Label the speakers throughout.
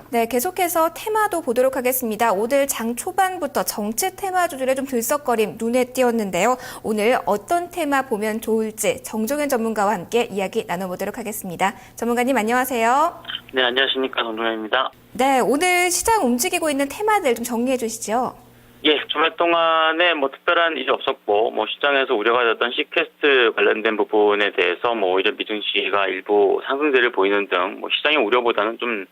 Speaker 1: 네, 계속해서 테마도 보도록 하겠습니다. 오늘 장 초반부터 정치 테마주들의 좀 들썩거림 눈에 띄었는데요. 오늘 어떤 테마 보면 좋을지 정종현 전문가와 함께 이야기 나눠보도록 하겠습니다. 전문가님 안녕하세요.
Speaker 2: 네, 안녕하십니까. 정종현입니다.
Speaker 1: 네, 오늘 시장 움직이고 있는 테마들 좀 정리해 주시죠.
Speaker 2: 예, 주말 동안에 특별한 일이 없었고, 시장에서 우려가 됐던 시퀘스트 관련된 부분에 대해서 오히려 미증시가 일부 상승세를 보이는 등 시장의 우려보다는 좀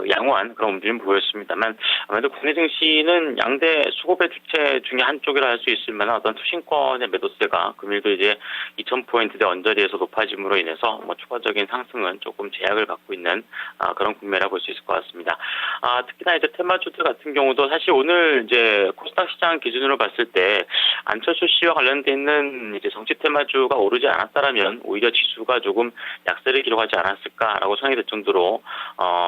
Speaker 2: 양호한 그런 움직임을 보였습니다만, 아무래도 국내 증시는 양대 수급의 주체 중에 한쪽이라 할 수 있을 만한 어떤 투신권의 매도세가 금일도 이제 2000포인트대 언저리에서 높아짐으로 인해서 추가적인 상승은 조금 제약을 받고 있는 그런 국면이라 볼 수 있을 것 같습니다. 특히나 이제 테마주들 같은 경우도 사실 오늘 이제 코스닥 시장 기준으로 봤을 때 안철수 씨와 관련돼 있는 이제 정치 테마주가 오르지 않았다라면 오히려 지수가 조금 약세를 기록하지 않았을까라고 생각이 될 정도로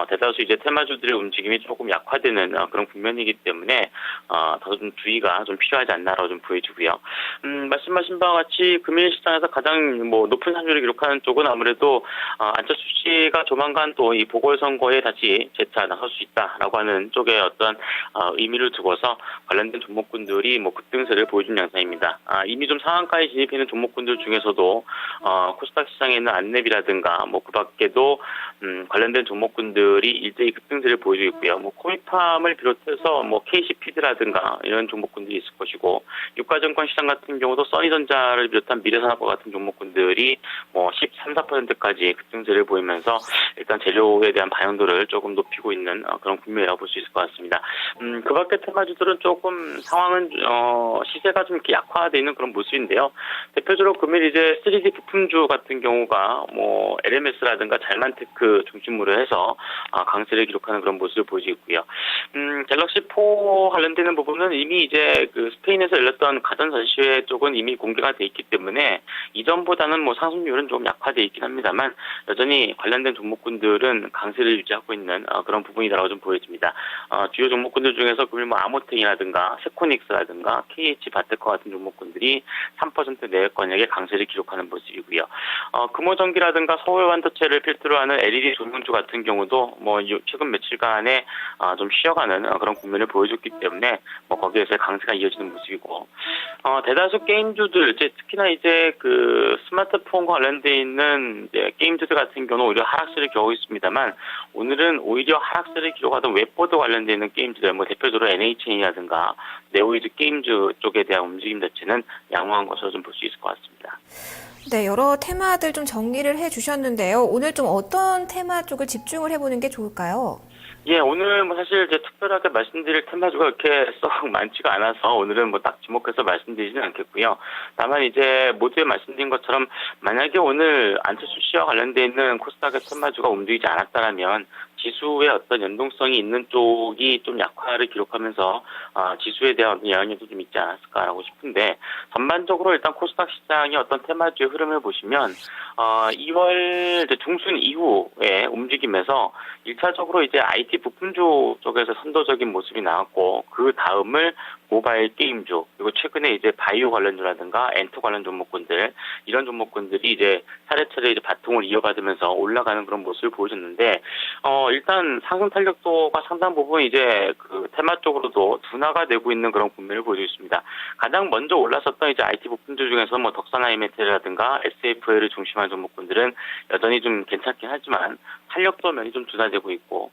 Speaker 2: 대다수 이제 테마주들의 움직임이 조금 약화되는 그런 국면이기 때문에 더 좀 주의가 좀 필요하지 않나라고 좀 보여지고요. 말씀하신 바와 같이 금일 시장에서 가장 높은 상승률을 기록하는 쪽은 아무래도 안철수 씨가 조만간 또 이 보궐선거에 다시 재차 나설 수 있다라고 하는 쪽에 어떤 의미를 두고서 관련된 종목군들이 급등세를 보여준 양상입니다. 이미 좀 상한가에 진입해 있는 종목군들 중에서도 코스닥 시장에 있는 안랩이라든가 그 밖에도 관련된 종목군들이 일제히 급등세를 보여주고 있고요. 코미팜을 비롯해서 KC피드라든가 이런 종목군들이 있을 것이고, 유가증권 시장 같은 경우도 써니전자를 비롯한 미래산업과 같은 종목군들이 13, 4%까지 급등세를 보이면서 일단 재료에 대한 반영도를 조금 높이고 있는 그런 국면이라고 볼 수 있을 것 같습니다. 그 밖에 테마주들은 조금 상황은 시세가 좀 이렇게 약화되어 있는 그런 모습인데요. 대표적으로 금일 이제 3D 부품주 같은 경우가 LMS라든가 잘만테크 중심으로 해서 강세를 기록하는 그런 모습을 보이고 있고요. 갤럭시4 관련되는 부분은 이미 이제 스페인에서 열렸던 가전 전시회 쪽은 이미 공개가 돼 있기 때문에 이전보다는 상승률은 좀 약화돼 있긴 합니다만 여전히 관련된 종목군들은 강세를 유지하고 있는 그런 부분이라고 좀 보여집니다. 주요 종목군들 중에서 금일 아모텍이라든가 세코닉스라든가 KH 바테커 같은 종목군들이 3% 내외권역의 강세를 기록하는 모습이고요. 금호전기라든가 서울반도체를 필두로 하는 LED 조명주 같은 경우도 최근 며칠간에 좀 쉬어가는 그런 국면을 보여줬기 때문에 거기에서 강세가 이어지는 모습이고, 대다수 게임주들 특히나 이제 스마트폰과 관련돼 있는 이제 게임주들 같은 경우는 오히려 하락세를 겨우고 있습니다만, 오늘은 오히려 하락세를 기록하던 웹보드 관련돼 있는 게임주들 대표적으로 NHN이라든가 네오이즈 게임주 쪽에 대한 움직임 자체는 양호한 것으로 좀 볼 수 있을 것 같습니다.
Speaker 1: 네, 여러 테마들 좀 정리를 해주셨는데요. 오늘 좀 어떤 테마 쪽을 집중을 해보는 게 좋을까요?
Speaker 2: 예, 오늘 사실 이제 특별하게 말씀드릴 테마주가 그렇게 썩 많지가 않아서 오늘은 딱 지목해서 말씀드리지는 않겠고요. 다만 이제 모두에 말씀드린 것처럼 만약에 오늘 안철수 씨와 관련돼 있는 코스닥의 테마주가 움직이지 않았다면 지수의 어떤 연동성이 있는 쪽이 좀 약화를 기록하면서 지수에 대한 영향력도 좀 있지 않았을까라고 싶은데, 전반적으로 일단 코스닥 시장의 어떤 테마주의 흐름을 보시면 2월 중순 이후에 움직임에서 1차적으로 이제 IT 부품주 쪽에서 선도적인 모습이 나왔고, 그 다음을 모바일 게임주, 그리고 최근에 이제 바이오 관련주라든가 엔터 관련 종목군들, 이런 종목군들이 이제 차례차례 이제 바통을 이어받으면서 올라가는 그런 모습을 보여줬는데, 일단 상승 탄력도가 상당 부분 이제 테마 쪽으로도 둔화가 되고 있는 그런 국면을 보여주고 있습니다. 가장 먼저 올랐었던 이제 IT 부품주 중에서 덕산하이메텔이라든가 SFL을 중심한 종목군들은 여전히 좀 괜찮긴 하지만 탄력도 면이 좀 둔화되고 있고,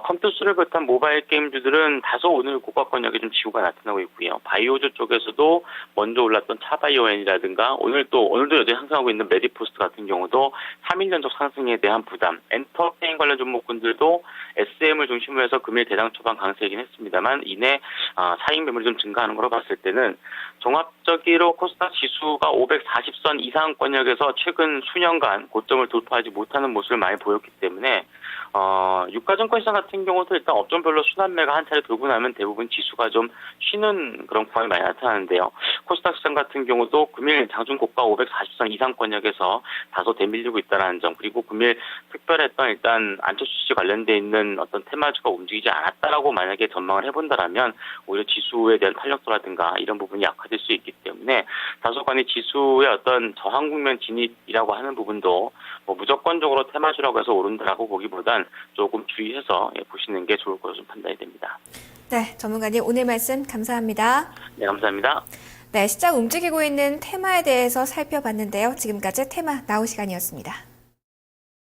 Speaker 2: 컴퓨터를 비롯한 모바일 게임주들은 다소 오늘 고가권역에 좀 지구가 나타나고 있고요. 바이오주 쪽에서도 먼저 올랐던 차바이오엔이라든가 오늘도 여전히 상승하고 있는 메디포스트 같은 경우도 3일 연속 상승에 대한 부담, 엔터테인 관련 종목군들도 SM을 중심으로 해서 금일 대장 초반 강세이긴 했습니다만 이내 사익 매물이 좀 증가하는 걸로 봤을 때는 종합적으로 코스닥 지수가 540선 이상권역에서 최근 수년간 고점을 돌파하지 못하는 모습을 많이 보였기 때문에 유가증권 시장 같은 경우도 일단 업종별로 순환매가 한 차례 돌고 나면 대부분 지수가 좀 쉬는 그런 구간이 많이 나타나는데요. 코스닥 시장 같은 경우도 금일 장중 고가 540선 이상권역에서 다소 대밀리고 있다는 점, 그리고 금일 특별했던 일단 안철수 씨 관련돼 있는 어떤 테마주가 움직이지 않았다라고 만약에 전망을 해본다라면 오히려 지수에 대한 탄력도라든가 이런 부분이 약화될 수 있기 때문에 다소간의 지수의 어떤 저항 국면 진입이라고 하는 부분도 무조건적으로 테마주라고 해서 오른다라고 보기보단 부분은 조금 주의해서 보시는 게 좋을 것으로 판단이 됩니다.
Speaker 1: 네, 전문가님 오늘 말씀 감사합니다.
Speaker 2: 네, 감사합니다.
Speaker 1: 네, 시장 움직이고 있는 테마에 대해서 살펴봤는데요. 지금까지 테마 나우 시간이었습니다.